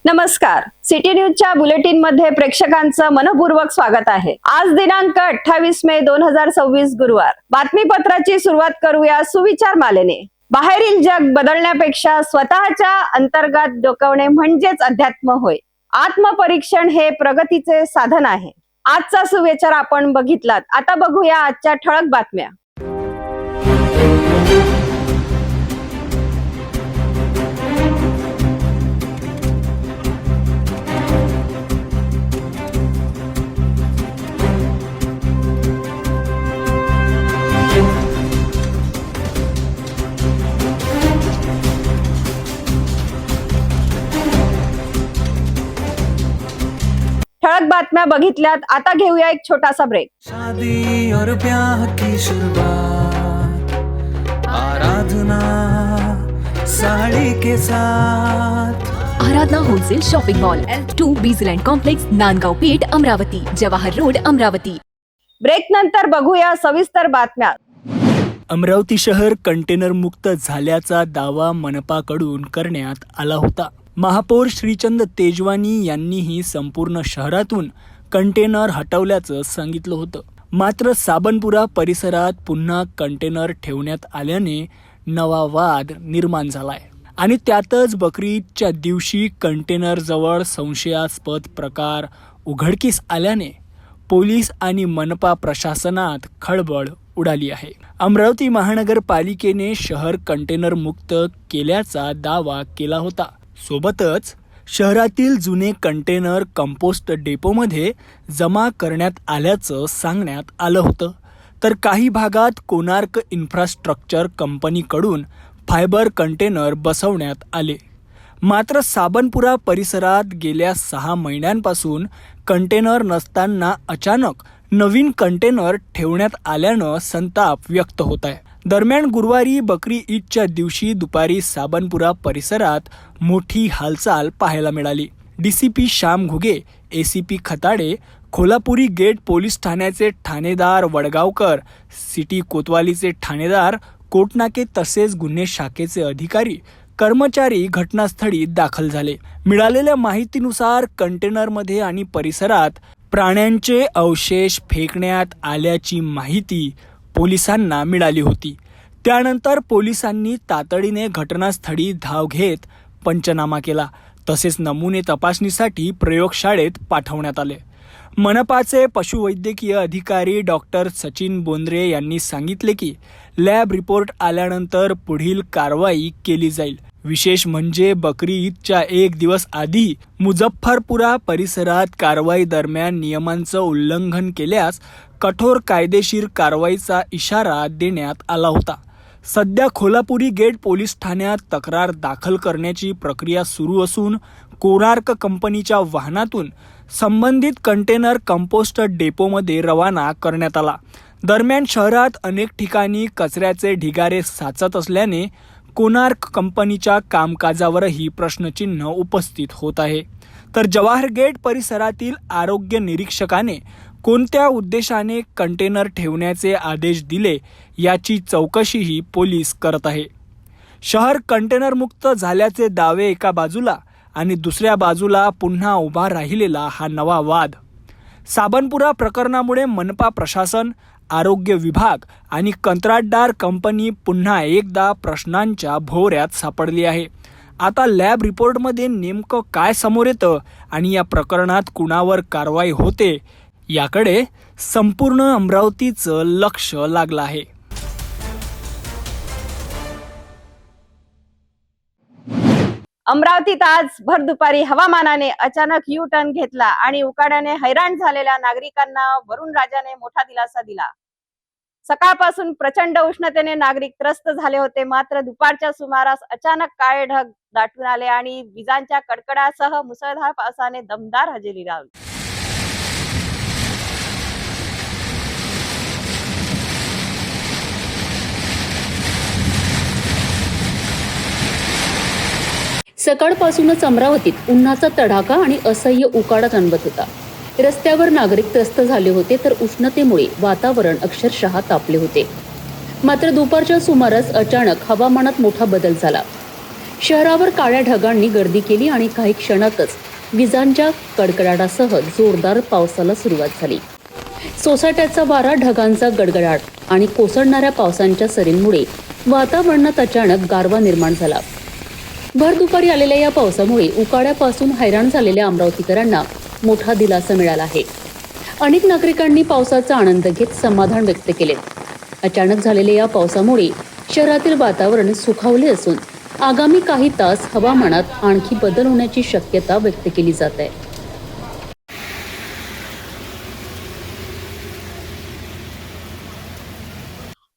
नमस्कार, सिटी न्यूजच्या बुलेटिन मध्ये प्रेक्षकांचं मनपूर्वक स्वागत आहे। आज दिनांक 28 मे 2026 गुरुवार। बातमीपत्राची सुरुवात करूया सुविचार मालेने। बाहेरील जग बदलण्यापेक्षा स्वतःच्या अंतर्गत डोकवणे म्हणजेच अध्यात्म होय। आत्मपरीक्षण हे प्रगतीचे साधन आहे। आजचा सुविचार आपण बघितलात। आता बघूया आजच्या ठळक बातम्या। ठळक बातम्या बघितल्यात। आता घेऊया एक छोटासा ब्रेक। शादी और ब्याह की शुरुआत आराधना साड़ी के साथ। Aradhana wholesale shopping mall L2 Bijland complex Nandgaon Peth Amravati Jawahar road Amravati. Break नंतर बघूया सविस्तर बातम्या। अमरावती शहर कंटेनर मुक्त झाल्याचा दावा मनपाकडून करण्यात आला होता। महापौर श्रीचंद तेजवानी यांनीही संपूर्ण शहरातून कंटेनर हटवल्याचं सांगितलं होतं। मात्र साबनपुरा परिसरात पुन्हा कंटेनर ठेवण्यात आल्याने नवा वाद निर्माण झालाय आणि त्यातच बकरी ईदच्या दिवशी कंटेनर जवळ संशयास्पद प्रकार उघडकीस आल्याने पोलीस आणि मनपा प्रशासनात खळबळ उडाली आहे। अमरावती महानगरपालिकेने शहर कंटेनर मुक्त केल्याचा दावा केला होता। सोबतच शहरातील जुने कंटेनर कंपोस्ट डेपोमध्ये जमा करण्यात आल्याचं सांगण्यात आलं होतं, तर काही भागात कोणार्क इन्फ्रास्ट्रक्चर कंपनीकडून फायबर कंटेनर बसवण्यात आले। मात्र साबनपुरा परिसरात गेल्या 6 महिन्यांपासून कंटेनर नसताना अचानक नवीन कंटेनर ठेवण्यात आल्यानं संताप व्यक्त होत आहे। दरम्यान गुरुवारी बकरी ईदच्या दिवशी दुपारी साबनपुरा परिसरात मोठी हालचाल पाहायला मिळाली। DCP Shyam Ghuge, ACP Khatade, Kholapuri gate police ठाण्याचे ठाणेदार वडगावकर, सिटी कोतवालीचे ठाणेदार कोटनाके तसेच गुन्हे शाखेचे अधिकारी कर्मचारी घटनास्थळी दाखल झाले। मिळालेल्या माहितीनुसार कंटेनरमध्ये आणि परिसरात प्राण्यांचे अवशेष फेकण्यात आल्याची माहिती पोलिसांना मिळाली होती। त्यानंतर पोलिसांनी तातडीने घटनास्थळी धाव घेत पंचनामा केला, तसेच नमुने तपासणीसाठी प्रयोगशाळेत पाठवण्यात आले। मनपाचे पशुवैद्यकीय अधिकारी डॉक्टर सचिन बोंद्रे यांनी सांगितले की लॅब रिपोर्ट आल्यानंतर पुढील कारवाई केली जाईल। विशेष म्हणजे बकरी ईदच्या 1 दिवस आधी मुझफ्फरपुरा परिसरात कारवाई दरम्यान नियमांचं उल्लंघन केल्यास कठोर कायदेशीर कारवाईचा इशारा देण्यात आला होता। सध्या खोलापुरी गेट पोलीस ठाण्यात तक्रार दाखल करण्याची प्रक्रिया सुरू असून कोणार्क कंपनीच्या वाहनातून संबंधित कंटेनर कंपोस्ट डेपोमध्ये रवाना करण्यात आला। दरम्यान शहरात अनेक ठिकाणी कचऱ्याचे ढिगारे साचत असल्याने कोणार्क कंपनीच्या कामकाजावरही प्रश्नचिन्ह उपस्थित होत आहे। तर जवाहर गेट परिसरातील आरोग्य निरीक्षकाने कोणत्या उद्देशाने कंटेनर ठेवण्याचे आदेश दिले याची चौकशीही पोलीस करत आहे। शहर कंटेनर मुक्त झाल्याचे दावे एका बाजूला आणि दुसऱ्या बाजूला पुन्हा उभा राहिलेला हा नवा वाद। साबनपुरा प्रकरणामुळे मनपा प्रशासन, आरोग्य विभाग आणि कंत्राटदार कंपनी पुन्हा एकदा प्रश्नांच्या भोवऱ्यात सापडली आहे। आता लॅब रिपोर्टमध्ये नेमकं काय समोर येतं आणि या प्रकरणात कुणावर कारवाई होते याकडे संपूर्ण अमरावतीचं लक्ष लागलं आहे। अमरावतीत आज भर दुपारी हवामानाने अचानक यू टर्न घेतला आणि उकाड्याने हैराण झालेल्या नागरिकांना वरुण राजाने मोठा दिलासा दिला। सकाळपासून प्रचंड उष्णतेने नागरिक त्रस्त झाले होते, मात्र दुपारच्या सुमारास अचानक काळे ढग दाटून आले आणि विजांच्या कडकडासह मुसळधार पावसाने दमदार हजेरी लावली। सकाळपासूनच अमरावतीत उन्हाचा तडाखा आणि असह्य उकाडा जाणवत होता। रस्त्यावर नागरिक त्रस्त झाले होते, तर उष्णतेमुळे वातावरण अक्षरशः तापले होते। मात्र दुपारच्या सुमारास अचानक हवामानात मोठा बदल झाला। शहरावर काळ्या ढगांनी गर्दी केली आणि काही क्षणातच विजांच्या कडकडाटासह जोरदार पावसाला सुरुवात झाली. सोसाट्याचा वारा, ढगांचा गडगडाट आणि कोसळणाऱ्या पावसांच्या सरींमुळे वातावरणात अचानक गारवा निर्माण झाला. भर दुपारी आलेल्या या पावसामुळे उकाड्यापासून हैराण झालेल्या अमरावतीकरांना मोठा दिलासा मिळाला आहे. अनेक नागरिकांनी पावसाचा आनंद घेत समाधान व्यक्त केले. अचानक झालेल्या या पावसामुळे शहरातील वातावरण सुखावले असून आगामी काही तास हवामानात आणखी बदल होण्याची शक्यता व्यक्त केली जात आहे.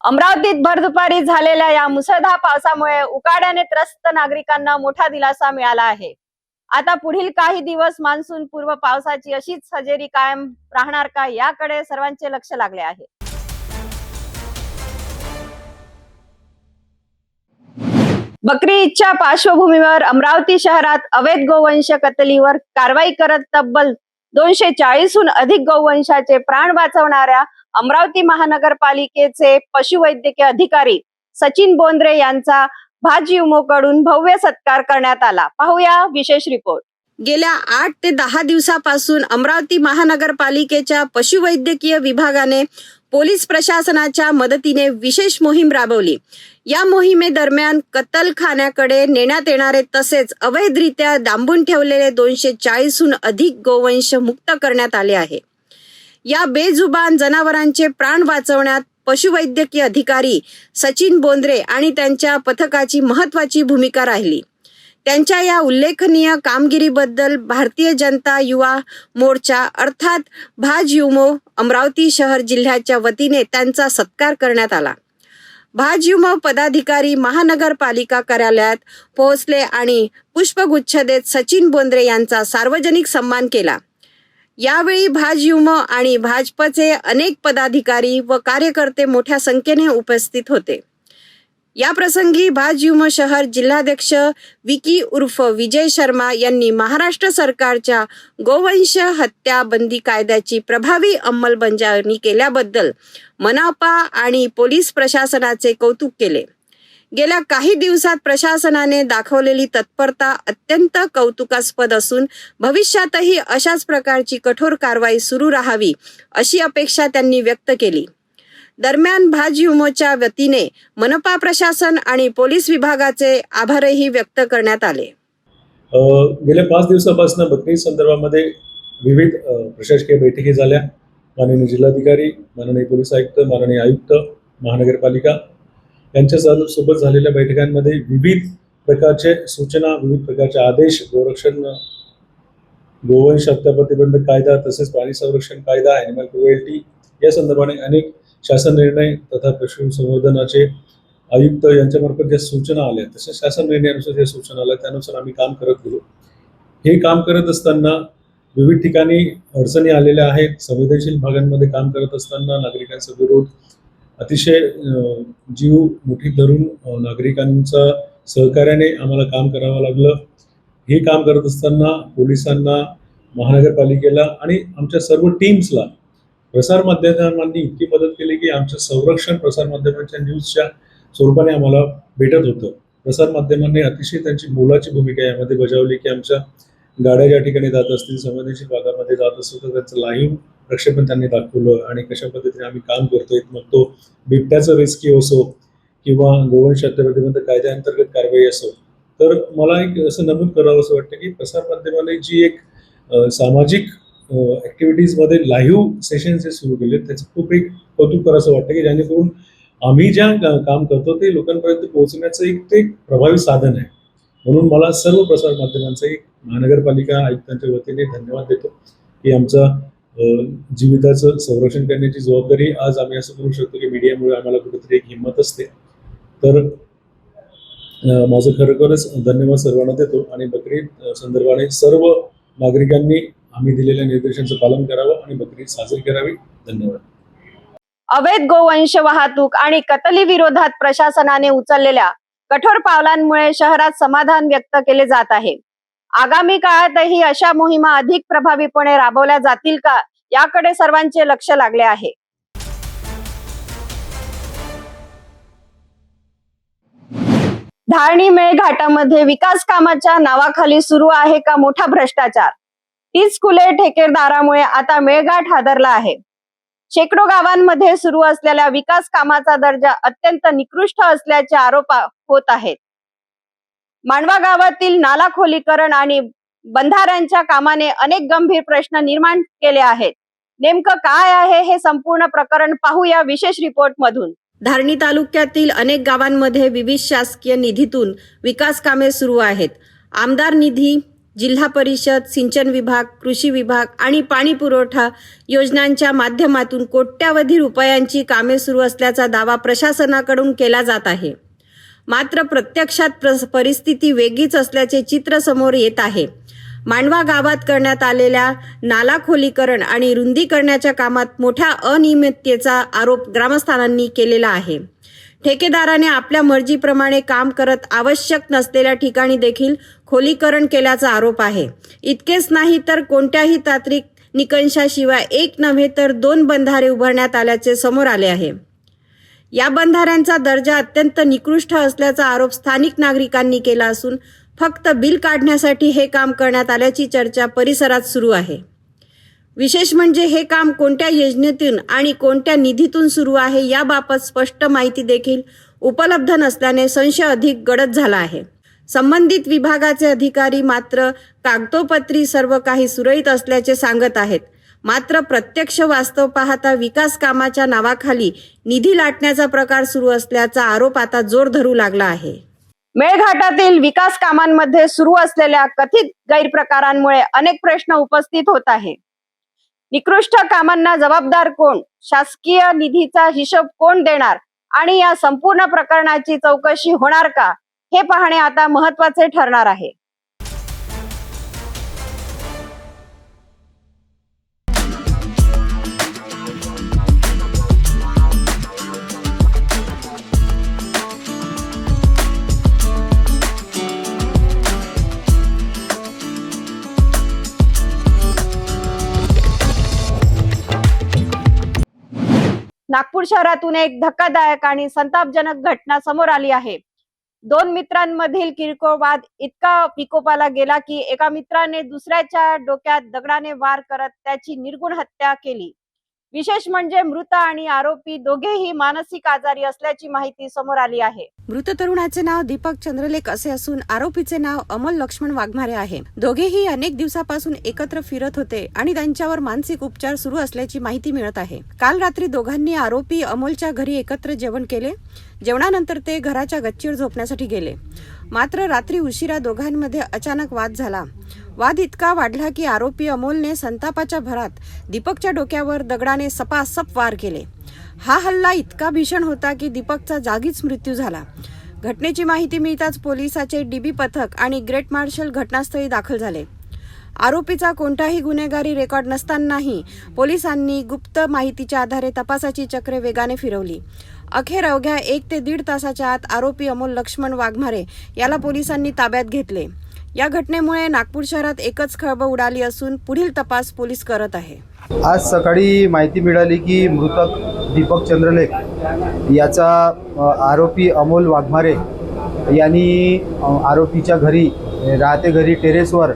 अमरावतीत भर दुपारी झालेल्या या मुसळधार पावसामुळे उकाड्याने त्रस्त नागरिकांना मोठा दिलासा मिळाला आहे. आता पुढील काही दिवस मान्सून पूर्व पावसाची अशीच हजेरी कायम राहणार का, याकडे सर्वांचे लक्ष लागले आहे. बकरी ईदच्या पार्श्वभूमीवर अमरावती शहरात अवैध गोवंश कत्तलीवर कारवाई करत तब्बल 240हून अधिक गोवंशाचे प्राण वाचवणाऱ्या अमरावती महानगरपालिकेचे पशुवैद्यकीय अधिकारी सचिन बोंद्रे यांचा भाजयुमोकडून भव्य सत्कार करण्यात आला. पाहूया विशेष रिपोर्ट. गेल्या 8 ते 10 दिवसापासून अमरावती महानगरपालिकेच्या पशुवैद्यकीय विभागाने पोलीस प्रशासनाच्या मदतीने विशेष मोहीम राबवली. या मोहिमेदरम्यान कत्तलखान्याकडे नेण्यात येणारे तसेच अवैधरित्या डांबून ठेवलेले 240हून अधिक गोवंश मुक्त करण्यात आले आहे. या बेजुबान जनावरांचे प्राण वाचवण्यात पशुवैद्यकीय अधिकारी सचिन बोंद्रे आणि त्यांच्या पथकाची महत्त्वाची भूमिका राहिली. त्यांच्या या उल्लेखनीय कामगिरीबद्दल भारतीय जनता युवा मोर्चा अर्थात भाजयुमो अमरावती शहर जिल्ह्याच्या वतीने त्यांचा सत्कार करण्यात आला. भाजयुमो पदाधिकारी महानगरपालिका कार्यालयात पोहोचले आणि पुष्पगुच्छ देत सचिन बोंद्रे यांचा सार्वजनिक सन्मान केला. यावेळी भाजयुमो आणि भाजपचे अनेक पदाधिकारी व कार्यकर्ते मोठ्या संख्येने उपस्थित होते. या प्रसंगी भाजयुमो शहर जिल्हाध्यक्ष विकी उर्फ विजय शर्मा यांनी महाराष्ट्र सरकारच्या गोवंश हत्या बंदी कायद्याची प्रभावी अंमलबजावणी केल्याबद्दल मनपा आणि पोलीस प्रशासनाचे कौतुक केले. गेल्या काही दिवसात प्रशासनाने दाखवलेली तत्परता अत्यंत कौतुकास्पद असून भविष्यातही अशाच प्रकारची कठोर कारवाई सुरू राहावी अशी अपेक्षा त्यांनी व्यक्त केली. दरम्यान भाजयुमोच्या वतीने मनपा प्रशासन आणि पोलीस विभागाचे आभारही व्यक्त करण्यात आले. गेल्या 5 दिवसापासून बकरी संदर्भामध्ये विविध प्रशासकीय बैठकी झाल्या. माननीय जिल्हाधिकारी, माननीय पोलीस आयुक्त, माननीय आयुक्त महानगरपालिका यांच्या सोबत झालेल्या बैठकांमध्ये विविध प्रकारचे सूचना, विविध प्रकारचे आदेश, गोरक्षण, गोवंश हत्या प्रतिबंधक कायदा तसेच प्राणी संरक्षण कायदा, ॲनिमल क्रुएल्टी या संदर्भाने अनेक शासन निर्णय तथा पशुसंवर्धनाचे आयुक्त यांच्यामार्फत ज्या सूचना आल्या तसेच शासन निर्णयानुसार ज्या सूचना आल्या त्यानुसार आम्ही काम करत गेलो. हे काम करत असताना विविध ठिकाणी अडचणी आलेल्या आहेत. संवेदनशील भागांमध्ये काम करत असताना नागरिकांचा विरोध, अतिशय जीव मुठीत धरून नागरिकांच्या सहकार्याने आम्हाला काम करावं लागलं. हे काम करत असताना पोलिसांना, महानगरपालिकेला आणि आमच्या सर्व टीम्सला प्रसारमाध्यमांनी इतकी मदत केली की आमचं संरक्षण प्रसारमाध्यमांच्या न्यूजच्या स्वरूपाने आम्हाला भेटत होतं. प्रसारमाध्यमांनी अतिशय त्यांची मोलाची भूमिका यामध्ये बजावली की आमच्या गाड्या ज्या ठिकाणी जात असतील, संवेदनशील भागामध्ये जात असतो तर त्याचं लाईव्ह प्रक्षेपण त्यांनी दाखवलं आणि कशा पद्धतीने आम्ही काम करतोय. मग तो बिबट्याचं रेस्क्यू असो किंवा गोवंश हत्या प्रतिबंधक कायद्याअंतर्गत कारवाई असो. तर मला एक असं नमूद करावं असं वाटतं की प्रसारमाध्यमाने जी एक सामाजिक ॲक्टिव्हिटीजमध्ये लाईव्ह सेशन्स जे सुरू केले त्याचं खूप एक कौतुक करावं असं वाटतं की जेणेकरून आम्ही ज्या काम करतो ते लोकांपर्यंत पोहोचण्याचं एक ते प्रभावी साधन आहे. म्हणून मला सर्व प्रसारमाध्यमांचा एक महानगरपालिका आयुक्तांच्या वतीने धन्यवाद देतो की आमचा जीविताचं संरक्षण करण्याची जबाबदारी आज आम्ही असं करू शकतो की मीडियामुळे आम्हाला कुठेतरी एक हिंमत असते. तर माझं खरोखरच धन्यवाद सर्वांना देतो आणि बकरी संदर्भाने सर्व नागरिकांनी आम्ही दिलेल्या निर्देशांचं पालन करावं आणि बकरी साजरी करावी. धन्यवाद. अवैध गोवंश वाहतूक आणि कत्तली विरोधात प्रशासनाने उचललेल्या कठोर पावलांमुळे शहरात समाधान व्यक्त केले जात आहे. आगामी काळातही अशा मोहिमा अधिक प्रभावीपणे राबवल्या जातील का, याकडे सर्वांचे लक्ष लागले आहे. धारणी मेळघाटामध्ये विकास कामाच्या नावाखाली सुरू आहे का मोठा भ्रष्टाचार? तीच कुले ठेकेदारामुळे आता मेळघाट हादरला आहे. शेकडो गावांमध्ये सुरू असलेल्या विकास कामाचा दर्जा अत्यंत निकृष्ट असल्याचे आरोप होत आहेत. मांडवा गावातील नाला खोलीकरण आणि बंधाऱ्यांच्या कामाने अनेक गंभीर प्रश्न निर्माण केले आहेत. नेमकं काय आहे हे संपूर्ण प्रकरण पाहूया विशेष रिपोर्ट मधून. धारणी तालुक्यातील अनेक गावांमध्ये विविध शासकीय निधीतून विकास कामे सुरू आहेत. आमदार निधी, जिल्हा परिषद, सिंचन विभाग, कृषी विभाग आणि पाणी पुरवठा योजनांच्या माध्यमातून कोट्यावधी रुपयांची कामे सुरू असल्याचा दावा प्रशासनाकडून केला जात आहे. मात्र प्रत्यक्षात परिस्थिती वेगळीच असल्याचे चित्र समोर येत आहे. मांडवा गावात करण्यात आलेल्या नाला खोलीकरण आणि रुंदीकरणाच्या कामात मोठ्या अनियमिततेचा आरोप ग्रामस्थांनी केलेला आहे. ठेकेदाराने आपल्या मर्जीप्रमाणे काम करत आवश्यक नसलेल्या ठिकाणी देखील खोलीकरण केल्याचा आरोप आहे. इतकेच नाही तर कोणत्याही तांत्रिक निकषाशिवाय एक नव्हे तर 2 बंधारे उभारण्यात आल्याचे समोर आले आहे. या बंधाऱ्यांचा दर्जा अत्यंत निकृष्ट असल्याचा आरोप स्थानिक नागरिकांनी केला असून फक्त बिल काढण्यासाठी हे काम करण्यात आल्याची चर्चा परिसरात सुरू आहे. विशेष म्हणजे हे काम कोणत्या योजनेतून आणि कोणत्या निधीतून सुरू आहे याबाबत स्पष्ट माहिती देखील उपलब्ध नसल्याने संशय अधिक गडद झाला आहे. संबंधित विभागाचे अधिकारी मात्र कागदोपत्री सर्व काही सुरळीत असल्याचे सांगत आहेत. मात्र प्रत्यक्ष वास्तव पाहता विकास कामाच्या नावाखाली निधी लाटण्याचा प्रकार सुरू असल्याचा आरोप आता जोर धरू लागला आहे. मेळघाटातील विकास कामांमध्ये सुरू असलेल्या कथित गैरप्रकारांमुळे अनेक प्रश्न उपस्थित होत आहे. निकृष्ट कामांना जबाबदार कोण? शासकीय निधीचा हिशोब कोण देणार? आणि या संपूर्ण प्रकरणाची चौकशी होणार का? हे पाहणे आता महत्त्वाचे ठरणार आहे. नागपूर शहरातून एक धक्कादायक आणि संतापजनक घटना समोर आली आहे. 2 मित्रांमधील किरकोळ वाद इतका विकोपाला गेला की एका मित्राने दुसऱ्याच्या डोक्यात दगडाने वार करत त्याची निर्गुण हत्या केली. विशेष म्हणजे मृत आणि आरोपी दोघेही मानसिक आजारी असल्याची माहिती समोर आली आहे. मृत तरुणाचे नाव दीपक चंद्रलेख असे असून आरोपीचे नाव अमोल लक्ष्मण वाघमारे आहे. दोघेही अनेक दिवसापासून एकत्र फिरत होते आणि त्यांच्यावर मानसिक उपचार सुरू असल्याची माहिती मिळत आहे. काल रात्री दोघांनी आरोपी अमोलच्या घरी एकत्र जेवण केले. जेवणानंतर ते घराच्या गच्चीवर झोपण्यासाठी गेले. मात्र रात्री उशिरा दोघांमध्ये अचानक वाद झाला. वाद इतका वाढला की आरोपी अमोलने संतापाच्या भरात दीपकच्या डोक्यावर दगडाने सपासप वार केले. हा हल्ला इतका भीषण होता की दीपकचा जागीच मृत्यू झाला. घटनेची माहिती मिळताच पोलिसाचे डीबी पथक आणि ग्रेट मार्शल घटनास्थळी दाखल झाले. आरोपीचा कोणताही गुन्हेगारी रेकॉर्ड नसतानाही पोलिसांनी गुप्त माहितीच्या आधारे तपासाची चक्रे वेगाने फिरवली. अखेर अवघ्या 1 ते 1.5 तासाच्या आत आरोपी अमोल लक्ष्मण वाघमारे याला पोलिसांनी ताब्यात घेतले. या घटनेमुळे नागपूर शहरात एकच खळबळ उडाली असून पुढील तपास पोलीस करत आहे. आज सकाळी माहिती मिळाली की मृतक दीपक चंद्रलेख याचा आरोपी अमोल वाघमारे यांनी आरोपीच्या घरी राहते घरी टेरेसवर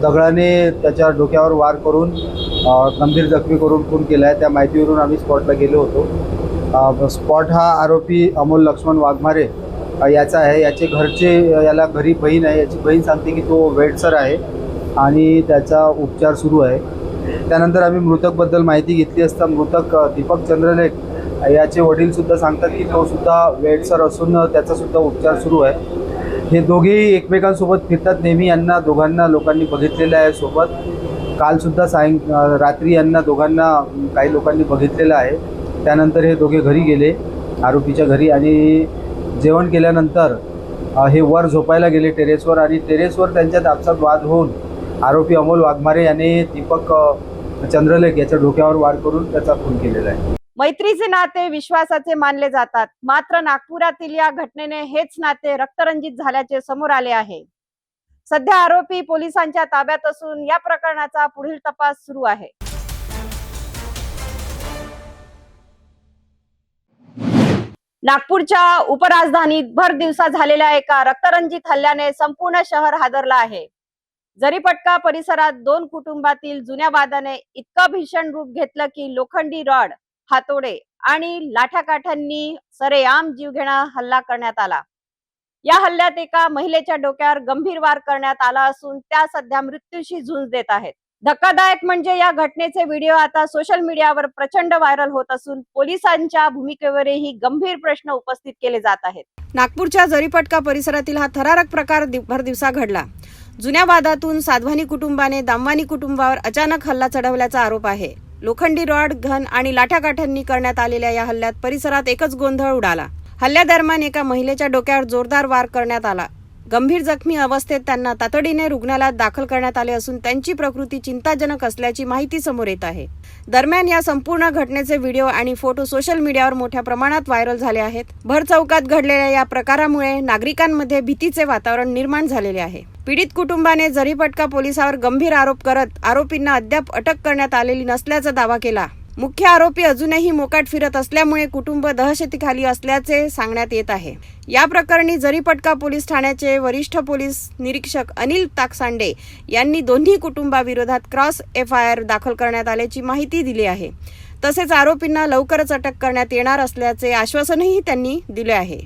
दगडाने त्याच्या डोक्यावर वार करून गंभीर जखमी करून खून केला आहे. त्या माहितीवरून आम्ही स्पॉटला गेलो होतो. स्पॉट हा आरोपी अमोल लक्ष्मण वाघमारे याचा आहे. याचे घरचे याला घरी बहीण आहे. याची बहीण सांगते की तो वेडसर आहे आणि त्याचा उपचार सुरू आहे. त्यानंतर आम्ही मृतकबद्दल माहिती घेतली असता मृतक दीपक चंद्रलेख याचे वडीलसुद्धा सांगतात की तो सुद्धा वेडसर असून त्याचासुद्धा उपचार सुरू आहे. हे दोघेही एकमेकांसोबत फिरतात नेहमी. यांना दोघांना लोकांनी बघितलेलं आहे सोबत. कालसुद्धा रात्री यांना दोघांना काही लोकांनी बघितलेलं आहे. त्यानंतर हे दोघे घरी गेले आरोपीच्या घरी आणि जेवण केल्यानंतर हे वर झोपायला गेले टेरेसवर आणि टेरेसवर त्यांच्यात आपसात वाद होऊन आरोपी अमोल वाघमारे याने दीपक चंद्रलेख याच्या डोक्यावर वार करून त्याचा खून केलेला आहे. मैत्रीचे नाते विश्वासाचे मानले जातात. मात्र नागपुरातील या घटनेने हेच नाते रक्तरंजित झाल्याचे समोर आले आहे. सध्या आरोपी पोलिसांच्या ताब्यात असून या प्रकरणाचा पुढील तपास सुरू आहे. नागपूरच्या उपराजधानीत भर दिवसा झालेल्या एका रक्तरंजित हल्ल्याने संपूर्ण शहर हादरलं आहे. जरीपटका परिसरात 2 कुटुंबातील जुन्या वादाने इतकं भीषण रूप घेतलं की लोखंडी रॉड, हातोडे आणि लाठ्याकाठ्यांनी सरेआम जीवघेणा हल्ला करण्यात आला. या हल्ल्यात एका महिलेच्या डोक्यावर गंभीर वार करण्यात आला असून त्या सध्या मृत्यूशी झुंज देत आहेत. धक्कादायक म्हणजे या घटनेचे व्हिडिओ आता सोशल मीडियावर प्रचंड व्हायरल होत असून पोलिसांच्या भूमिकेवरही गंभीर प्रश्न उपस्थित केले जात आहेत. नागपूरच्या जरीपटका परिसरातील हा थरारक प्रकार भर दिवसा घडला. जुन्या वादातून साधवानी कुटुंबाने दामवानी कुटुंबावर अचानक हल्ला चढवल्याचा आरोप आहे. लोखंडी रॉड, घन आणि लाठ्याकाठ्यांनी करण्यात आलेल्या या हल्ल्यात परिसरात एकच गोंधळ उडाला. हल्ल्यादरम्यान एका महिलेच्या डोक्यावर जोरदार वार करण्यात आला. गंभीर जखमी अवस्थेत त्यांना तातडीने रुग्णालयात दाखल करण्यात आले असून त्यांची प्रकृती चिंताजनक असल्याची माहिती समोर येत आहे. दरम्यान या संपूर्ण घटनेचे व्हिडिओ आणि फोटो सोशल मीडियावर मोठ्या प्रमाणात व्हायरल झाले आहेत. भर चौकात घडलेल्या या प्रकारामुळे नागरिकांमध्ये भीतीचे वातावरण निर्माण झालेले आहे. पीडित कुटुंबाने जरीपटका पोलिसांवर गंभीर आरोप करत आरोपींना अद्याप अटक करण्यात आलेली नसल्याचा दावा केला. मुख्य आरोपी अजूनही मोकाट फिरत असल्यामुळे कुटुंब दहशतीखाली असल्याचे सांगण्यात येत आहे. या प्रकरणी जरीपटका पोलीस ठाण्याचे वरिष्ठ पोलीस निरीक्षक अनिल ताकसांडे यांनी दोन्ही कुटुंबाविरोधात क्रॉस FIR दाखल करण्यात आल्याची माहिती दिली आहे. तसेच आरोपींना लवकरच अटक करण्यात येणार असल्याचे आश्वासनही त्यांनी दिले आहे.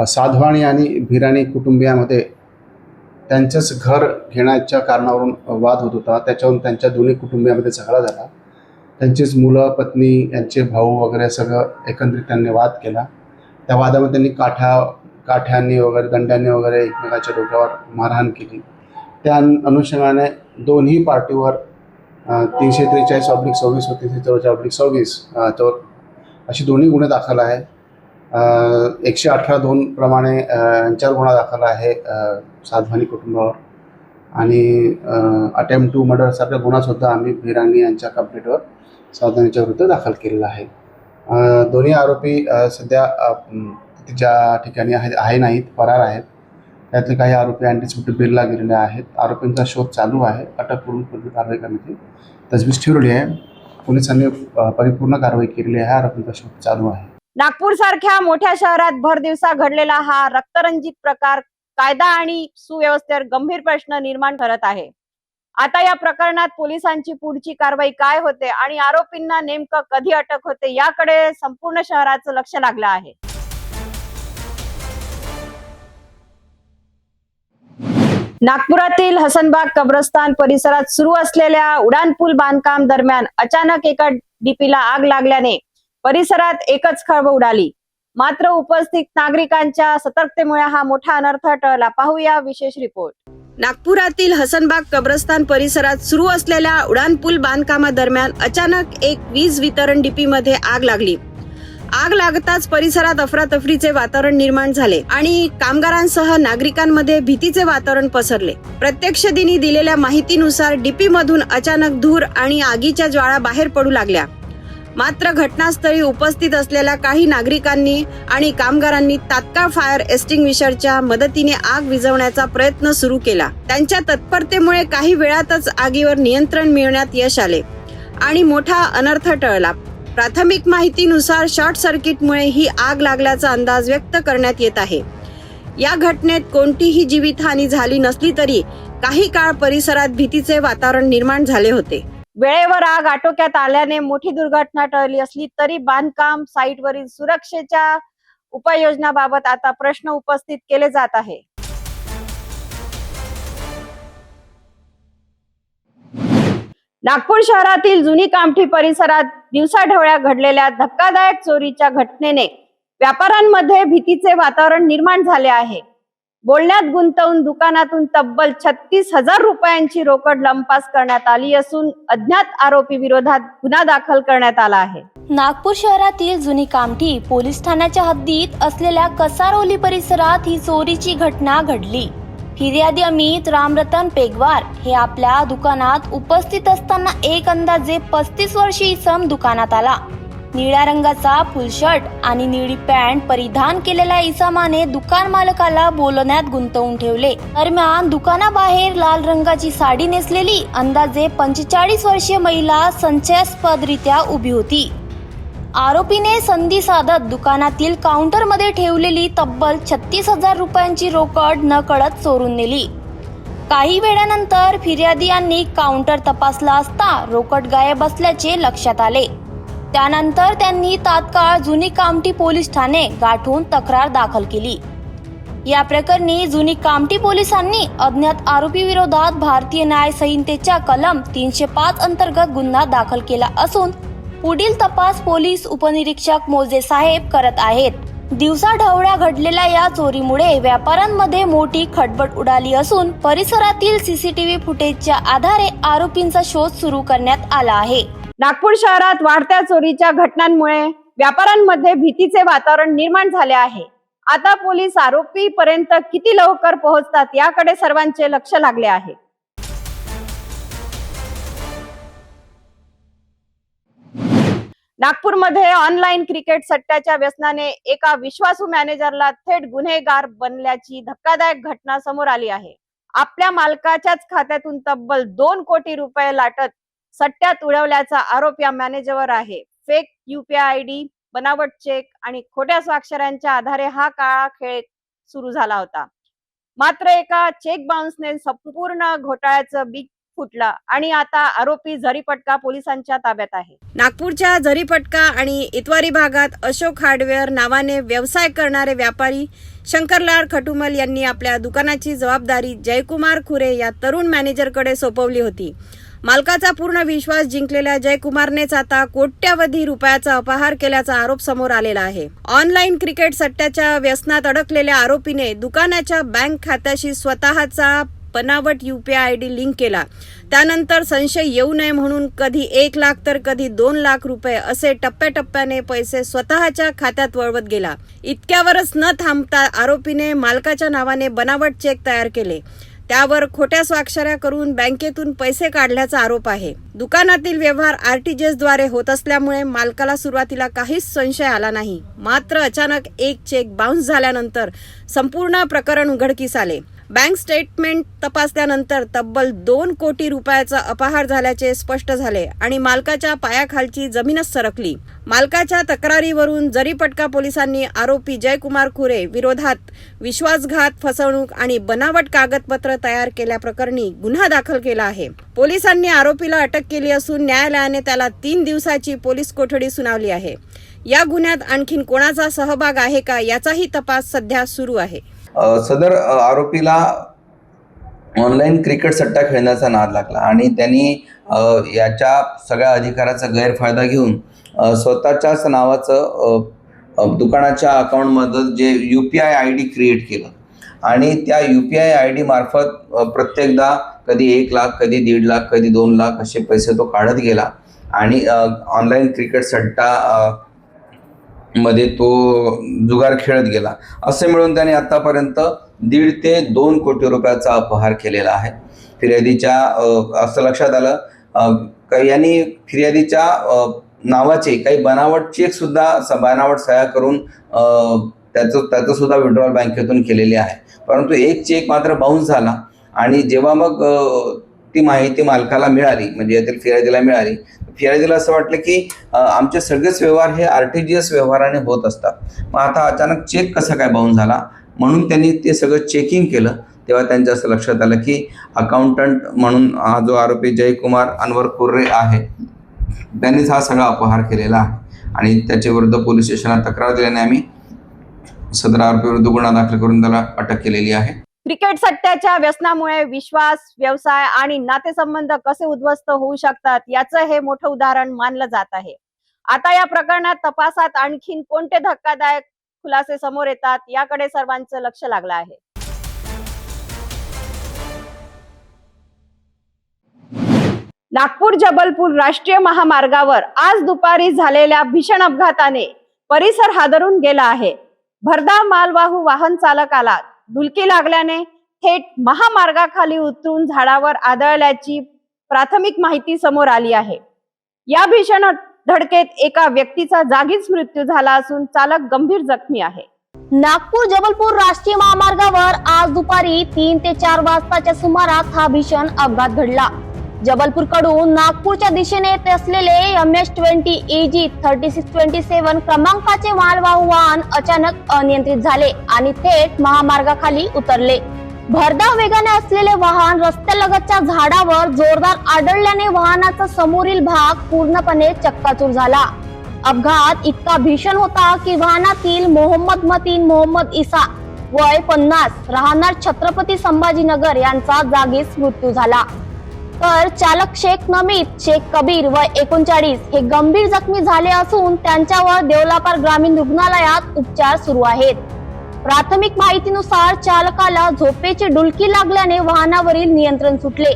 साधवानी आणि भिराणी कुटुंबियांमध्ये त्यांचंच घर घेण्याच्या कारणावरून वाद होत होता. त्याच्यावरून त्यांच्या दोन्ही कुटुंबियांमध्ये झगडा झाला. त्यांचीच मुलं, पत्नी, यांचे भाऊ वगैरे सगळं एकत्रित त्यांनी वाद केला. त्या वादामध्ये त्यांनी काठ्यांनी वगैरे, दंड्यांनी वगैरे एकमेकाच्या डोक्यावर मारहाण केली. त्या अनुषंगाने दोन्ही पार्टीवर 343/26 व 344/26 अशी दोन्ही गुन्हे दाखल आहे. 118(2) प्रमाणे यांच्यावर गुन्हा दाखल आहे साधवानी कुटुंबावर आणि अटेम्प्ट टू मर्डर सारखा गुन्हासुद्धा आम्ही भिराणी यांच्या कंप्लेंटवर साधवानीच्या विरुद्ध दाखल केलेला आहे. दोन्ही आरोपी सध्या ज्या ठिकाणी आहे नाहीत, फरार आहेत. त्यातले काही आरोपी अँटिसिपेटेड बेलला गेलेले आहेत. आरोपींचा शोध चालू आहे. अटक करून पुढील कारवाई करण्याची तजवीज ठेवली आहे. पोलिसांनी परिपूर्ण कारवाई केलेली आहे. आरोपींचा शोध चालू आहे. नागपूर सारख्या मोठ्या शहरात भर दिवसा घडलेला हा रक्तरंजित प्रकार कायदा आणि सुव्यवस्थेवर गंभीर प्रश्न निर्माण करत आहे. आता या प्रकरणात पोलिसांची पुढची कारवाई काय होते आणि आरोपींना नेमकं कधी अटक होते याकडे संपूर्ण शहराचं लक्ष लागलं आहे. नागपुरातील हसनबाग कब्रस्तान परिसरात सुरू असलेल्या उड्डाणपूल बांधकाम दरम्यान अचानक एका डीपीला आग लागल्याने परिसरात एकच खळबळ उडाली. मात्र उपस्थित नागरिकांच्या सतर्कतेमुळे हा मोठा अनर्थ टळला. पाहूया विशेष रिपोर्ट. नागपुरातील हसनबाग कब्रस्तान परिसरात सुरू असलेल्या उड्डाणपूल बांधकामादरम्यान अचानक एक वीज वितरण डीपी मध्ये आग लागली. आग लागताच परिसरात अफरातफरीचे वातावरण निर्माण झाले आणि कामगारांसह नागरिकांमध्ये भीतीचे वातावरण पसरले. प्रत्यक्षदिनी दिलेल्या माहितीनुसार डीपी मधून अचानक धूर आणि आगीच्या ज्वाळा बाहेर पडू लागल्या. मात्र घटनास्थळी उपस्थित असलेल्या काही नागरिकांनी आणि कामगारांनी तात्काळ फायर एक्स्टिंग्विशरच्या मदतीने आग विझवण्याचा प्रयत्न सुरू केला. त्यांच्या तत्परतेमुळे काही वेळातच आगीवर नियंत्रण मिळवण्यात यश आले आणि मोठा अनर्थ टळला. प्राथमिक माहितीनुसार शॉर्ट सर्किटमुळे ही आग लागल्याचा अंदाज व्यक्त करण्यात येत आहे. या घटनेत कोणतीही जीवितहानी झाली नसली तरी काही काळ परिसरात भीतीचे वातावरण निर्माण झाले होते. वेळेवर आग आटोक्यात आल्याने मोठी दुर्घटना टळली असली तरी बांधकाम साईटवरील सुरक्षेच्या उपाययोजनाबाबत आता प्रश्न उपस्थित केले जात आहे. नागपूर शहरातील जुनी कामठी परिसरात दिवसाढवळ्या घडलेल्या धक्कादायक चोरीच्या घटनेने व्यापाऱ्यांमध्ये भीतीचे वातावरण निर्माण झाले आहे. बोलण्यात गुंतवून दुकानातून तब्बल 36,000 रुपयांची रोकड लंपास करण्यात आली असून अज्ञात आरोपी विरोधात गुन्हा दाखल करण्यात आला आहे. नागपूर शहरातील जुनी कामठी पोलीस ठाण्याच्या हद्दीत असलेल्या कसारोली परिसरात ही चोरीची घटना घडली. फिर्यादी अमित रामरतन पेगवार हे आपल्या दुकानात उपस्थित असताना एक अंदाजे 35 वर्षीय इसम दुकानात आला. निळ्या रंगाचा फुल शर्ट आणि निळी पॅन्ट परिधान केलेल्या इसमाने दुकान मालकाला बोलण्यात गुंतवून ठेवले. दरम्यान दुकानाबाहेर लाल रंगाची साडी नेसलेली अंदाजे 45 वर्षीय महिला संशयास्पदरित्या उभी होती. आरोपीने संधी साधत दुकानातील काउंटरमध्ये ठेवलेली तब्बल 36,000 रुपयांची रोकड नकळत चोरून नेली. काही वेळानंतर फिर्यादी यांनी काउंटर तपासला असता रोकड गायब असल्याचे लक्षात आले. त्यानंतर त्यांनी तात्काळ जुनी कामठी पोलीस ठाणे गाठून तक्रार दाखल केली. या प्रकरणी जुनी कामठी पोलिसांनी अज्ञात आरोपी विरोधात भारतीय न्याय संहितेच्या कलम 305 अंतर्गत गुन्हा दाखल केला असून पुढील तपास पोलीस उपनिरीक्षक मोजे साहेब करत आहेत. दिवसाढवळ्या घडलेल्या या चोरीमुळे व्यापाऱ्यांमध्ये मोठी खळबळ उडाली असून परिसरातील सीसीटीव्ही फुटेजच्या आधारे आरोपींचा शोध सुरू करण्यात आला आहे. नागपूर शहरात वाढत्या चोरीच्या घटनांमुळे व्यापाऱ्यांमध्ये भीतीचे वातावरण निर्माण झाले आहे. आता पोलीस आरोपी पर्यंत किती लवकर पोहोचतात याकडे सर्वांचे लक्ष लागले आहे. नागपूरमध्ये ऑनलाईन क्रिकेट सट्ट्याच्या व्यसनाने एका विश्वासू मॅनेजरला थेट गुन्हेगार बनल्याची धक्कादायक घटना समोर आली आहे. आपल्या मालकाच्याच खात्यातून तब्बल 2 कोटी रुपये लाटत सट्ट्यात उडवल्याचा आरोप या मॅनेजरवर आहे. फेक UPI ID, बनावट चेक आणि खोट्या स्वाक्षऱ्यांच्या आधारे हा काळा खेळ सुरू झाला होता. मात्र एका चेक बाउन्सने संपूर्ण घोटाळ्याचं बीग फुटलं आणि आता आरोपी झरीपटका पोलिसांच्या ताब्यात आहे. नागपूरच्या झरीपटका आणि इतवारी भागात अशोक हार्डवेअर नावाने व्यवसाय करणारे व्यापारी शंकरलाल खटुमल यांनी आपल्या दुकानाची जबाबदारी जयकुमार खुरे या तरुण मॅनेजरकडे सोपवली होती. मालकाचा पूर्ण विश्वास जिंकलेल्या जयकुमारनेच आता कोट्यवधी रुपयाचा अपहार केल्याचा आरोप समोर आलेला आहे. ऑनलाईन क्रिकेट सट्ट्याच्या व्यसनात अडकलेल्या आरोपीने दुकानाच्या बँक खात्याशी स्वतःचा बनावट UPI ID लिंक केला. त्यानंतर संशय येऊ नये म्हणून कधी 1 लाख तर कधी 2 लाख रुपये असे टप्प्याटप्प्याने पैसे स्वतःच्या खात्यात वळवत गेला. इतक्यावरच न थांबता आरोपीने मालकाच्या नावाने बनावट चेक तयार केले. त्यावर खोट्या स्वाक्षऱ्या करून बँकेतून पैसे काढल्याचा आरोप आहे. दुकानातील व्यवहार RTGS द्वारे होत असल्यामुळे मालकाला सुरुवातीला काहीच संशय आला नाही. मात्र अचानक एक चेक बाउन्स झाल्यानंतर संपूर्ण प्रकरण उघडकीस आले. बँक स्टेटमेंट तपासल्यानंतर तब्बल 2 कोटी रुपयाचा अपहार झाल्याचे स्पष्ट झाले आणि मालकाच्या पायाखालची जमीनच सरकली. मालकाच्या तक्रारीवरून झरीपटका पोलिसांनी आरोपी जयकुमार खुरे विरोधात विश्वासघात, फसवणूक आणि बनावट कागदपत्र तयार केल्याप्रकरणी गुन्हा दाखल केला आहे. पोलिसांनी आरोपीला अटक केली असून न्यायालयाने त्याला 3 दिवसाची पोलीस कोठडी सुनावली आहे. या गुन्ह्यात आणखीन कोणाचा सहभाग आहे का याचाही तपास सध्या सुरू आहे. सदर आरोपीला ऑनलाईन क्रिकेट सट्टा खेळण्याचा नाद लागला आणि त्यांनी याच्या सगळ्या अधिकाराचा गैरफायदा घेऊन स्वतःच्याच नावाचं दुकानाच्या अकाउंटमध्ये जे UPI ID क्रिएट केलं आणि त्या UPI ID मार्फत प्रत्येकदा कधी 1 लाख, कधी 1.5 लाख, कधी 2 लाख असे पैसे तो काढत गेला आणि ऑनलाईन क्रिकेट सट्टा मध्ये तो जुगार खेळत गेला. असे मिळून त्याने आतापर्यंत 1.5 ते 2 कोटी रुपयाचा अपहार केलेला आहे. फिर्यादीच्या असं लक्षात आलं यांनी फिर्यादीच्या नावाचे काही बनावट चेक सुद्धा बनावट सह्या करून त्याचं सुद्धा विड्रॉल बँकेतून केलेली आहे. परंतु एक चेक मात्र बाउन्स झाला आणि जेव्हा मग ती माहिती मालकाला मिळाली, म्हणजे यातील फिर्यादीला मिळाली, फिर्यादीला असं वाटलं की आमचे सगळेच व्यवहार हे RTGS व्यवहाराने होत असतात. मग आता अचानक चेक कसा काय बाउन्स झाला म्हणून त्यांनी ते सगळं चेकिंग केलं. तेव्हा त्यांच्या असं लक्षात आलं की अकाउंटंट म्हणून हा जो आरोपी जयकुमार अनवर खुर्रे आहे त्यांनीच हा सगळा अपहार केलेला आहे आणि त्याच्या विरुद्ध पोलीस स्टेशनला तक्रार दिल्याने आम्ही सदर आरोपी विरुद्ध गुन्हा दाखल करून त्याला अटक केलेली आहे. क्रिकेट सट्ट्याच्या व्यसनामुळे विश्वास, व्यवसाय आणि नातेसंबंध कसे उद्ध्वस्त होऊ शकतात याचं हे मोठं उदाहरण मानलं जात आहे. आता या प्रकरणात तपासात आणखीन कोणते धक्कादायक खुलासे समोर येतात याकडे सर्वांचं लक्ष लागलं आहे. नागपूर जबलपूर राष्ट्रीय महामार्गावर आज दुपारी झालेल्या भीषण अपघाताने परिसर हादरून गेला आहे. भरधाव मालवाहू वाहन चालकाला डुलकी लागल्याने थेट महामार्गाखाली उतरून झाडावर आदळल्याची प्राथमिक माहिती समोर आली आहे. या भीषण धडकेत एका व्यक्तीचा जागीच मृत्यू झाला असून चालक गंभीर जखमी आहे. नागपूर जबलपूर राष्ट्रीय महामार्गावर आज दुपारी 3 ते 4 वाजताच्या सुमारास हा भीषण अपघात घडला. जबलपूरकडून नागपूरच्या दिशेने येत असलेले MS-20 EG 3627 क्रमांकाचे मालवाहू वाहन अचानक अनियंत्रित झाले आणि थेट महामार्गाखाली उतरले. भरधाव वेगाने असलेले वाहन रस्त्यालगतच्या झाडावर जोरदार आदळल्याने वाहनाचा समोरील भाग पूर्णपणे चक्काचूर झाला. अपघात इतका भीषण होता की वाहनातील मोहम्मद मतीन मोहम्मद इसा वय 50 राहणार छत्रपती संभाजीनगर यांचा जागीच मृत्यू झाला. तर चालक शेख नमीद शेख कबीर वय 39 हे गंभीर जखमी झाले असून त्यांच्यावर देवलापार ग्रामीण रुग्णालयात उपचार सुरू आहेत. प्राथमिक माहितीनुसार चालकाला झोपेची डुलकी लागल्याने वाहनावरील नियंत्रण सुटले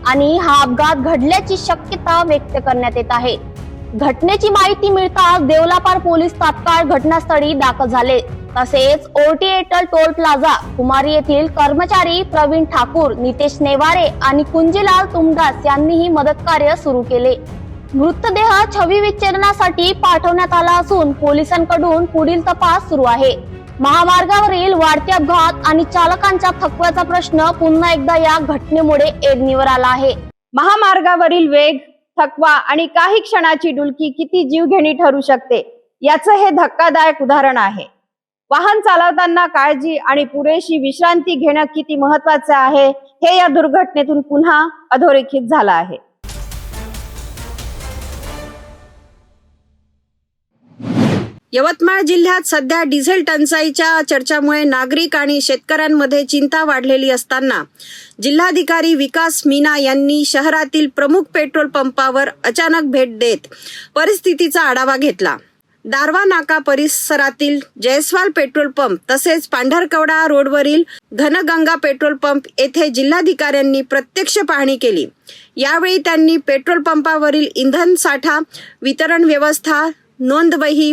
आणि हा अपघात घडल्याची शक्यता व्यक्त करण्यात येत आहे. घटनेची माहिती मिळताच देवलापार पोलीस तात्काळ घटनास्थळी दाखल झाले. तसेच ओटीएटल टोल प्लाझा कुमारी येथील कर्मचारी प्रवीण ठाकूर, नितेश नेवारे आणि कुंजीलाल तुमदास यांनीही मदत कार्य सुरू केले. मृतदेह छवी विच्छेदनासाठी पाठवण्यात आला असून पोलिसांकडून पुढील तपास सुरू आहे. महामार्गावरील वाढते अपघात आणि चालकांच्या थकव्याचा प्रश्न पुन्हा एकदा या घटनेमुळे ऐरणीवर आला आहे. महामार्गावरील वेग, थकवा आणि काही क्षणाची डुलकी किती जीवघेणी ठरू शकते याचं हे धक्कादायक उदाहरण आहे. वाहन चालवताना काळजी आणि पुरेशी विश्रांती घेणं किती महत्वाचं आहे हे या दुर्घटनेतून पुन्हा अधोरेखित झालं आहे. यवतमाळ जिल्ह्यात सध्या डिझेल टंचाईच्या चर्चामुळे नागरिक आणि शेतकऱ्यांमध्ये चिंता वाढलेली असताना जिल्हाधिकारी विकास मीना यांनी शहरातील प्रमुख पेट्रोल पंपावर अचानक भेट देत परिस्थितीचा आढावा घेतला. दारवा नाका परिसरातील जयस्वाल पेट्रोल पंप तसेच पांढरकवडा रोडवरील धनगंगा पेट्रोल पंप येथे जिल्हाधिकाऱ्यांनी प्रत्यक्ष पाहणी केली. यावेळी त्यांनी पेट्रोल पंपावरील इंधन साठा, वितरण व्यवस्था, नोंदवही,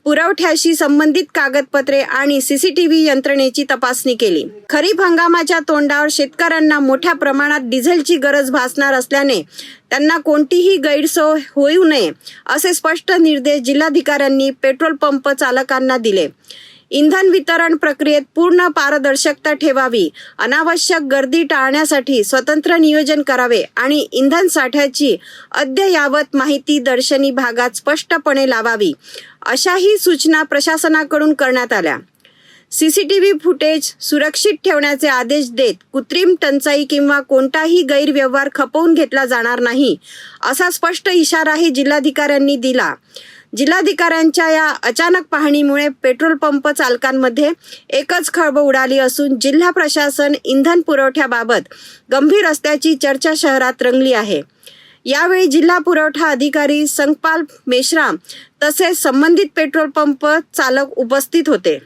पुरवठ्याशी संबंधित कागदपत्रे आणि CCTV यंत्रणेची तपासणी केली. खरीप हंगामाच्या तोंडावर शेतकऱ्यांना मोठ्या प्रमाणात डिझेलची गरज भासणार असल्याने त्यांना कोणतीही गैरसोय होऊ नये असे स्पष्ट निर्देश जिल्हाधिकाऱ्यांनी पेट्रोल पंप चालकांना दिले. इंधन वितरण प्रक्रियेत पूर्ण पारदर्शकता ठेवावी, अनावश्यक गर्दी टाळण्यासाठी स्वतंत्र नियोजन करावे आणि इंधन साठ्याची अद्ययावत माहिती दर्शनी भागात स्पष्टपणे लावावी अशाही सूचना प्रशासनाकडून करण्यात आल्या. CCTV फुटेज सुरक्षित ठेवण्याचे आदेश देत कृत्रिम टंचाई किंवा कोणताही गैरव्यवहार खपवून घेतला जाणार नाही असा स्पष्ट इशाराही जिल्हाधिकाऱ्यांनी दिला. जिल्हाधिकाऱ्यांच्या या अचानक पाहणीमुळे पेट्रोल पंप चालकांमध्ये एकच खळबळ उडाली असून जिल्हा प्रशासन इंधन पुरवठ्याबाबत गंभीर असल्याची चर्चा शहरात रंगली आहे. यावेळी जिल्हा पुरवठा अधिकारी संकपाल मेश्राम तसेच संबंधित पेट्रोल पंप चालक उपस्थित होते.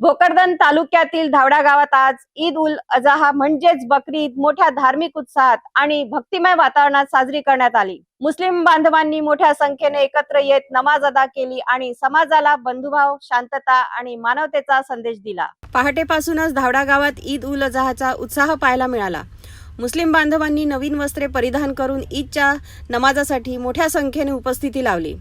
भोकरदन तालुक्यातील धावडा गावात आज ईद उल अजहा म्हणजेच बकरी ईद मोठ्या धार्मिक उत्साहात आणि भक्तिमय वातावरणात साजरी करण्यात आली. मुस्लिम बांधवांनी मोठ्या संख्येने एकत्र येत नमाज अदा केली आणि समाजाला बंधुभाव, शांतता आणि मानवतेचा संदेश दिला. पहाटेपासूनच धावडा गावात ईद उल अजहाचा उत्साह पाहायला मिळाला. मुस्लिम बांधवांनी नवीन वस्त्रे परिधान करून ईदच्या नमाजासाठी मोठ्या संख्येने उपस्थिती लावली.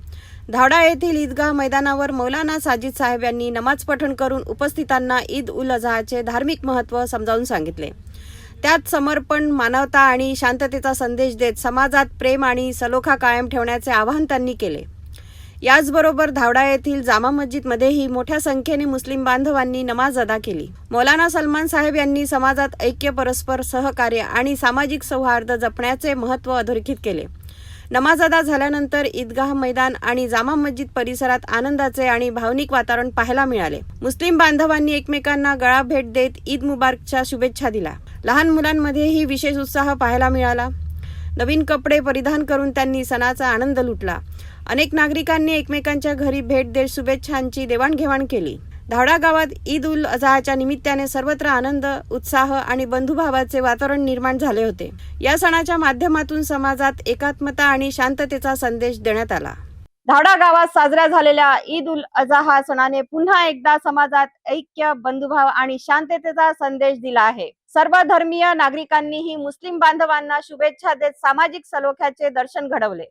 धावडा येथील ईदगाह मैदानावर मौलाना साजिद साहेब यांनी नमाज पठण करून उपस्थितांना ईद उल अजहाचे धार्मिक महत्त्व समजावून सांगितले. त्यात समर्पण, मानवता आणि शांततेचा संदेश देत समाजात प्रेम आणि सलोखा कायम ठेवण्याचे आवाहन त्यांनी केले. याचबरोबर धावडा येथील जामा मस्जिदमध्येही मोठ्या संख्येने मुस्लिम बांधवांनी नमाज अदा केली. मौलाना सलमान साहेब यांनी समाजात ऐक्य, परस्पर सहकार्य आणि सामाजिक सौहार्द जपण्याचे महत्त्व अधोरेखित केले. नमाज अदा झाल्यानंतर ईदगाह मैदान आणि जामा मस्जिद परिसरात आनंदाचे आणि भावनिक वातावरण पाहायला मिळाले. मुस्लिम बांधवांनी एकमेकांना गळा भेट देत ईद मुबारकच्या शुभेच्छा दिल्या. लहान मुलांमध्येही विशेष उत्साह पाहायला मिळाला. नवीन कपडे परिधान करून त्यांनी सणाचा आनंद लुटला. अनेक नागरिकांनी एकमेकांच्या घरी भेट देत शुभेच्छांची देवाणघेवाण केली. धावडा गावात ईद उल अजहाच्या निमित्ताने सर्वत्र आनंद, उत्साह आणि बंधुभावाचे वातावरण निर्माण झाले होते. या सणाच्या माध्यमातून समाजात एकात्मता आणि शांततेचा संदेश देण्यात आला. धावडा गावात साजऱ्या झालेल्या ईद उल अजहा सणाने पुन्हा एकदा समाजात ऐक्य, बंधुभाव आणि शांततेचा संदेश दिला आहे. सर्व धर्मीय नागरिकांनीही मुस्लिम बांधवांना शुभेच्छा देत सामाजिक सलोख्याचे दर्शन घडवले.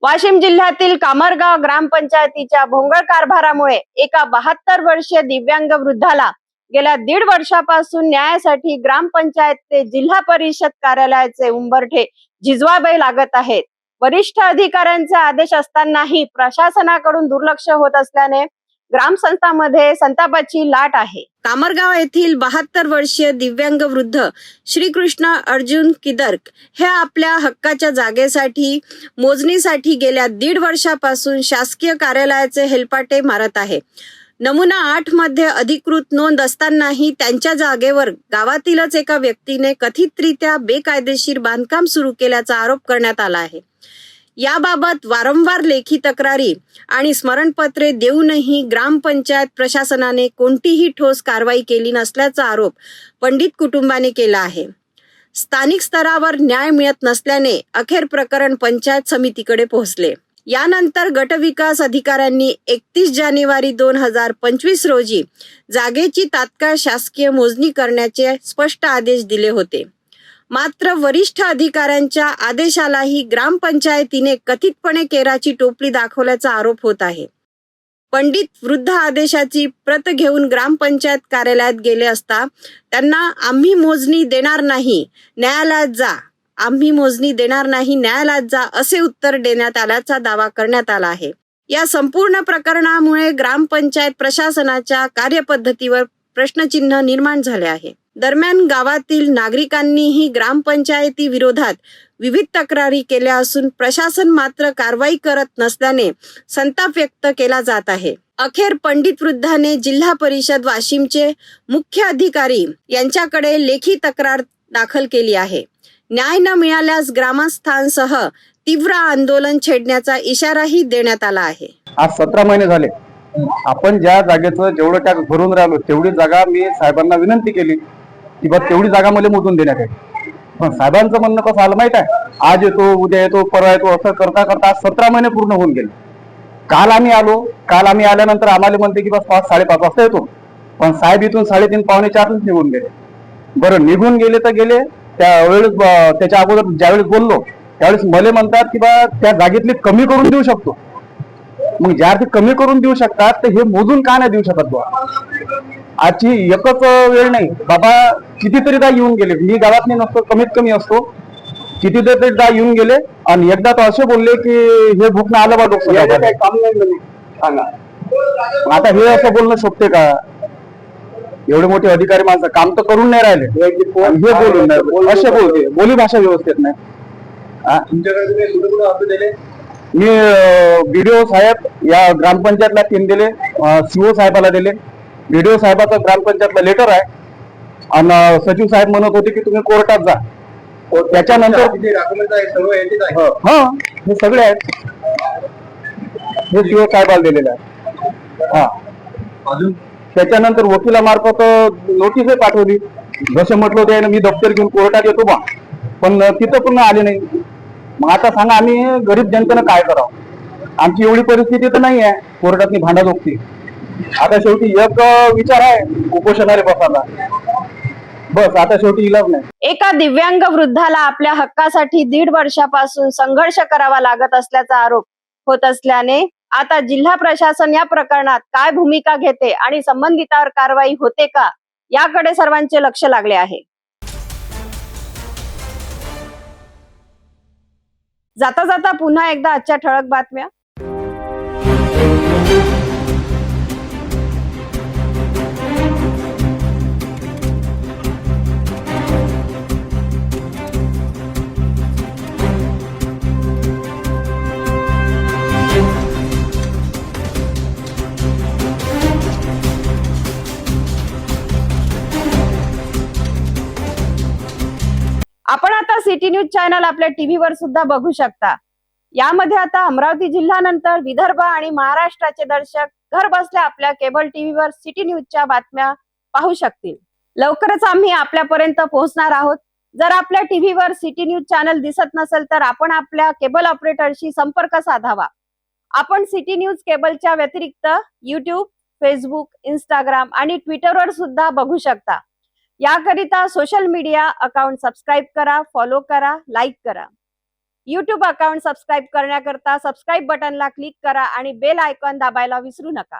वाशिम जिल्ह्यातील कामरगाव ग्रामपंचायतीच्या भोंगळ कारभारामुळे एका 72 वर्षीय दिव्यांग वृद्धाला गेल्या 1.5 वर्षापासून न्यायासाठी ग्रामपंचायत ते जिल्हा परिषद कार्यालयाचे उंबरठे झिजवावे लागत आहेत. वरिष्ठ अधिकाऱ्यांचे आदेश असतानाही प्रशासनाकडून दुर्लक्ष होत असल्याने ग्रामसंस्थांमध्ये संतापाची लाट आहे. कामरगाव येथील 72 वर्षीय दिव्यांग वृद्ध श्रीकृष्ण अर्जुन किदर्क हे आपल्या हक्काच्या जागेसाठी मोजणीसाठी गेल्या 1.5 वर्षापासून शासकीय कार्यालयाचे हेलपाटे मारत आहे. नमुना 8 मध्ये अधिकृत नोंद असतानाही त्यांच्या जागेवर गावातीलच एका व्यक्तीने कथितरित्या बेकायदेशीर बांधकाम सुरू केल्याचा आरोप करण्यात आला आहे. याबाबत वारंवार लेखी तक्रारी आणि स्मरणपत्रे देऊनही ग्रामपंचायत प्रशासनाने कोणतीही ठोस कारवाई केली नसल्याचा आरोप पंडित कुटुंबाने केला आहे. स्थानिक स्तरावर न्याय मिळत नसल्याने अखेर प्रकरण पंचायत समितीकडे पोहोचले. यानंतर गटविकास अधिकाऱ्यांनी 31 जानेवारी 2025 रोजी जागेची तात्काळ शासकीय मोजणी करण्याचे स्पष्ट आदेश दिले होते. मात्र वरिष्ठ अधिकाऱ्यांच्या आदेशालाही ग्रामपंचायतीने कथितपणे केराची टोपली दाखवल्याचा आरोप होत आहे. पंडित वृद्ध आदेशाची प्रत घेऊन ग्रामपंचायत कार्यालयात गेले असता त्यांना आम्ही मोजणी देणार नाही, न्यायालयात जा, आम्ही मोजणी देणार नाही, न्यायालयात जा असे उत्तर देण्यात आल्याचा दावा करण्यात आला आहे. या संपूर्ण प्रकरणामुळे ग्रामपंचायत प्रशासनाच्या कार्यपद्धतीवर प्रश्नचिन्ह निर्माण झाले आहे. दरम्यान गावातील नागरिकांनीही ग्रामपंचायती विरोधात विविध तक्रारी केल्या असून प्रशासन मात्र कारवाई करत नसल्याने संताप व्यक्त केला जात आहे. अखेर पंडित वृद्धाने जिल्हा परिषद वाशिमचे मुख्य अधिकारी यांच्याकडे लेखी तक्रार दाखल केली आहे. न्याय न मिळाल्यास ग्रामस्थांसह तीव्र आंदोलन छेडण्याचा इशाराही देण्यात आला आहे. आज 17 महिने झाले. आपण ज्या जागेचं जेवढं टॅक्स भरून राहिलो तेवढी जागा मी साहेबांना विनंती केली की बा तेवढी जागा मला मोजून देण्यात आहे. पण साहेबांचं म्हणणं कसं आलं माहित आहे, आज येतो, उद्या येतो, परवा येतो, असं करता करता आज 17 महिने पूर्ण होऊन गेले. काल आम्ही आल्यानंतर आम्हाला म्हणते की बस 5-5:30 वाजता येतो. पण साहेब इथून 3:30 पावणे 4 निघून गेले. बरं, निघून गेले तर गेले. त्यावेळेस त्याच्या अगोदर ज्यावेळेस बोललो त्यावेळेस मला म्हणतात की बा त्या जागेतली कमी करून देऊ शकतो. मग ज्या ते कमी करून देऊ शकतात तर हे मोजून का नाही देऊ शकत बा? आजची एकच वेळ नाही बाबा, कितीतरीदा येऊन गेले. मी गावात नाही नसतो, कमीत कमी असतो, कितीतरीदा येऊन गेले. आणि एकदा तर असे बोलले की हे भूक नाही आलं बा डोकं काम नाही सांगा. आता हे असं बोलणं शोभते का? एवढे मोठे अधिकारी माणसं काम तर करून नाही राहिले, हे बोलून नाही असे बोलते. बोली भाषा व्यवस्थित नाही. मी बीडीओ साहेब या ग्रामपंचायतला 3 दिले, सीओ साहेबाला दिले. बीडीओ साहेबाचं ग्रामपंचायतला लेटर आहे आणि सचिव साहेब म्हणत होते की तुम्ही कोर्टात जा. त्याच्यानंतर हे सगळे आहेत, हे सीओ साहेबाला दिलेलं आहे. हा, अजून त्याच्यानंतर वकिलामार्फत नोटीसही पाठवली. जसे म्हटलं होते मी दप्तर घेऊन कोर्टात येतो बा, पण तिथं पुन्हा आले नाही. मग आता सांगा आम्ही गरीब जनतेनं काय करावं? आमची एवढी परिस्थिती तर नाही आहे कोर्टातनी भांडाजोगती. आता शेवटी एक विचार आहे, उपोषणाला बसायला. बस आता शेवटी इलाज नाही. एका दिव्यांग वृद्धाला आपल्या हक्कासाठी 1.5 वर्षापासून संघर्ष करावा लागत असल्याचा आरोप होत असल्याने आता जिल्हा प्रशासन या प्रकरणात काय भूमिका घेते आणि संबंधितावर कारवाई होते का, याकडे सर्वांचे लक्ष लागले आहे. जाता जाता पुन्हा एकदा आजच्या ठळक बातम्या. आपण आता सिटी न्यूज चॅनल आपल्या टीव्हीवर सुद्धा बघू शकता. यामध्ये आता अमरावती जिल्ह्यानंतर विदर्भ आणि महाराष्ट्राचे दर्शक घर बसल्या आपल्या केबल टीव्हीवर सिटी न्यूजच्या बातम्या पाहू शकतील. लवकरच आम्ही आपल्यापर्यंत पोहोचणार आहोत. जर आपल्या टीव्हीवर सिटी न्यूज चॅनल दिसत नसेल तर आपण आपल्या केबल ऑपरेटरशी संपर्क साधावा. आपण सिटी न्यूज केबलच्या व्यतिरिक्त YouTube, फेसबुक, इंस्टाग्राम आणि ट्विटरवर सुद्धा बघू शकता. याकरिता सोशल मीडिया अकाउंट सबस्क्राईब करा, फॉलो करा, लाईक करा. YouTube अकाउंट सबस्क्राईब करण्याकरता सबस्क्राईब बटनला क्लिक करा आणि बेल आयकॉन दाबायला विसरू नका,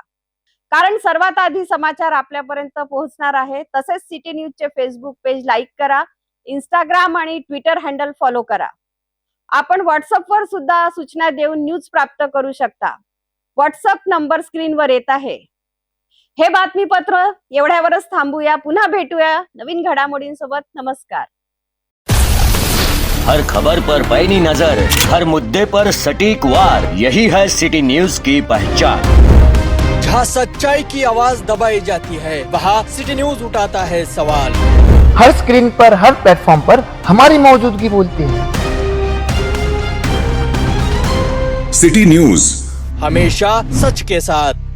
कारण सर्वात आधी समाचार आपल्यापर्यंत पोहोचणार आहे. तसेच सिटी न्यूजचे फेसबुक पेज लाईक करा, इंस्टाग्राम आणि ट्विटर हँडल फॉलो करा. आपण व्हॉट्सअपवर सुद्धा सूचना देऊन न्यूज प्राप्त करू शकता. व्हॉट्सअप नंबर स्क्रीनवर येत आहे. हे बातमीपत्र एवढ्यावरच थांबूया. पुन्हा भेटूया नवीन घडामोडींसोबत. नमस्कार. हर खबर पर पैनी नजर, हर मुद्दे पर सटीक वार, यही है सिटी न्यूज की पहचान. जहाँ सच्चाई की आवाज दबाई जाती है, वहाँ सिटी न्यूज उठाता है सवाल. हर स्क्रीन पर, हर प्लेटफॉर्म पर हमारी मौजूदगी बोलती है. सिटी न्यूज हमेशा सच के साथ.